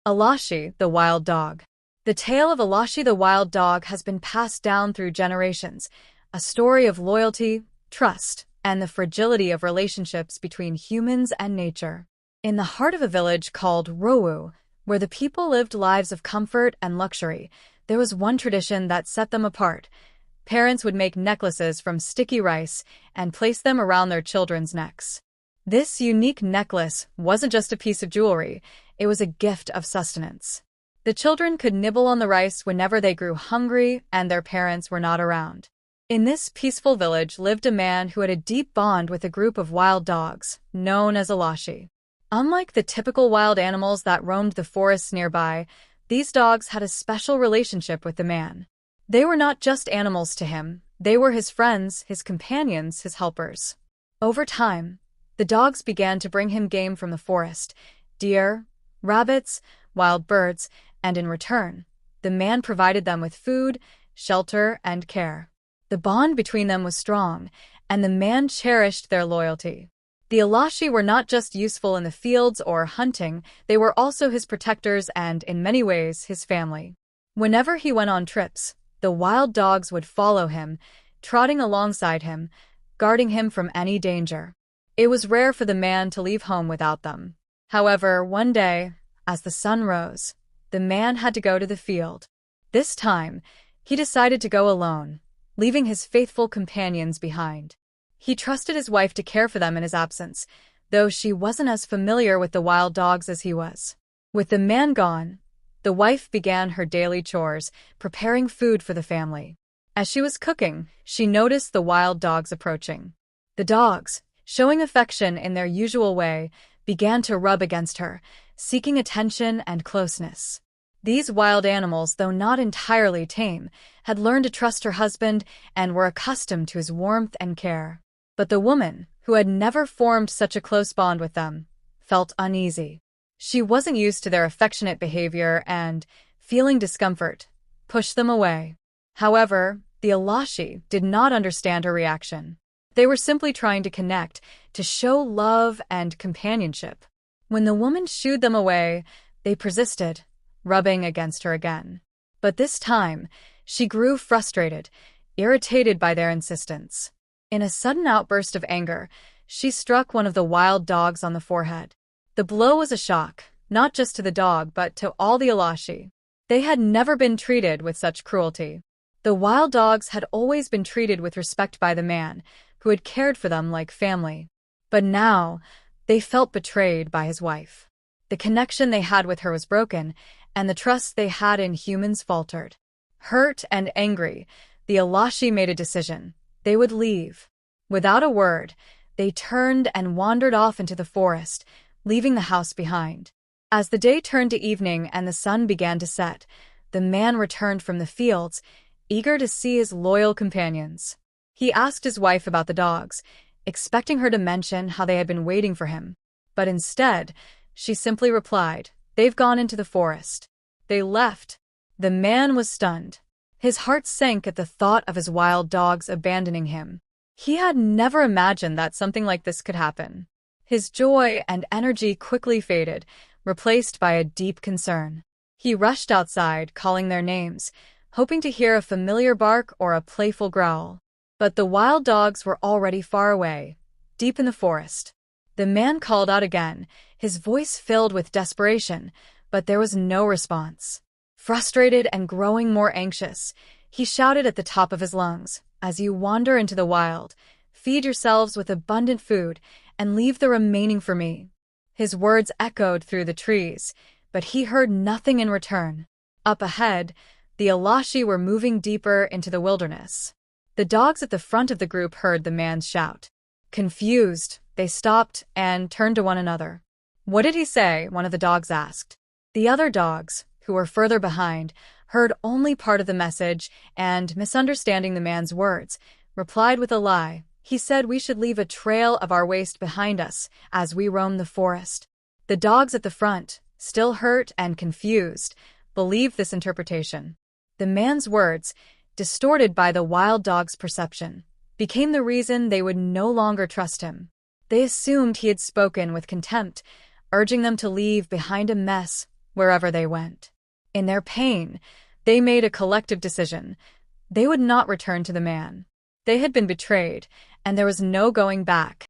Aloshie, the wild dog. The tale of Aloshie the wild dog has been passed down through generations, a story of loyalty, trust, and the fragility of relationships between humans and nature. In the heart of a village called Rowu, where the people lived lives of comfort and luxury, there was one tradition that set them apart. Parents would make necklaces from sticky rice and place them around their children's necks. This unique necklace wasn't just a piece of jewelry, it was a gift of sustenance. The children could nibble on the rice whenever they grew hungry and their parents were not around. In this peaceful village lived a man who had a deep bond with a group of wild dogs, known as Aloshie. Unlike the typical wild animals that roamed the forests nearby, these dogs had a special relationship with the man. They were not just animals to him, they were his friends, his companions, his helpers. Over time, the dogs began to bring him game from the forest, deer, rabbits, wild birds, and in return, the man provided them with food, shelter, and care. The bond between them was strong, and the man cherished their loyalty. The Aloshie were not just useful in the fields or hunting, they were also his protectors and, in many ways, his family. Whenever he went on trips, the wild dogs would follow him, trotting alongside him, guarding him from any danger. It was rare for the man to leave home without them. However, one day, as the sun rose, the man had to go to the field. This time, he decided to go alone, leaving his faithful companions behind. He trusted his wife to care for them in his absence, though she wasn't as familiar with the wild dogs as he was. With the man gone, the wife began her daily chores, preparing food for the family. As she was cooking, she noticed the wild dogs approaching. The dogs, showing affection in their usual way, began to rub against her, seeking attention and closeness. These wild animals, though not entirely tame, had learned to trust her husband and were accustomed to his warmth and care. But the woman, who had never formed such a close bond with them, felt uneasy. She wasn't used to their affectionate behavior and, feeling discomfort, pushed them away. However, the Aloshie did not understand her reaction. They were simply trying to connect, to show love and companionship. When the woman shooed them away, they persisted, rubbing against her again. But this time, she grew frustrated, irritated by their insistence. In a sudden outburst of anger, she struck one of the wild dogs on the forehead. The blow was a shock, not just to the dog but to all the Aloshie. They had never been treated with such cruelty. The wild dogs had always been treated with respect by the man, who had cared for them like family. But now, they felt betrayed by his wife. The connection they had with her was broken, and the trust they had in humans faltered. Hurt and angry, the Aloshie made a decision. They would leave. Without a word, they turned and wandered off into the forest, leaving the house behind. As the day turned to evening and the sun began to set, the man returned from the fields, eager to see his loyal companions. He asked his wife about the dogs, expecting her to mention how they had been waiting for him. But instead, she simply replied, "They've gone into the forest. They left." The man was stunned. His heart sank at the thought of his wild dogs abandoning him. He had never imagined that something like this could happen. His joy and energy quickly faded, replaced by a deep concern. He rushed outside, calling their names, hoping to hear a familiar bark or a playful growl. But the wild dogs were already far away, deep in the forest. The man called out again, his voice filled with desperation, but there was no response. Frustrated and growing more anxious, he shouted at the top of his lungs, "As you wander into the wild, feed yourselves with abundant food and leave the remaining for me." His words echoed through the trees, but he heard nothing in return. Up ahead, the Aloshie were moving deeper into the wilderness. The dogs at the front of the group heard the man's shout. Confused, they stopped and turned to one another. "What did he say?" one of the dogs asked. The other dogs, who were further behind, heard only part of the message and, misunderstanding the man's words, replied with a lie. "He said we should leave a trail of our waste behind us as we roam the forest." The dogs at the front, still hurt and confused, believed this interpretation. The man's words, distorted by the wild dog's perception, became the reason they would no longer trust him. They assumed he had spoken with contempt, urging them to leave behind a mess wherever they went. In their pain, they made a collective decision. They would not return to the man. They had been betrayed, and there was no going back.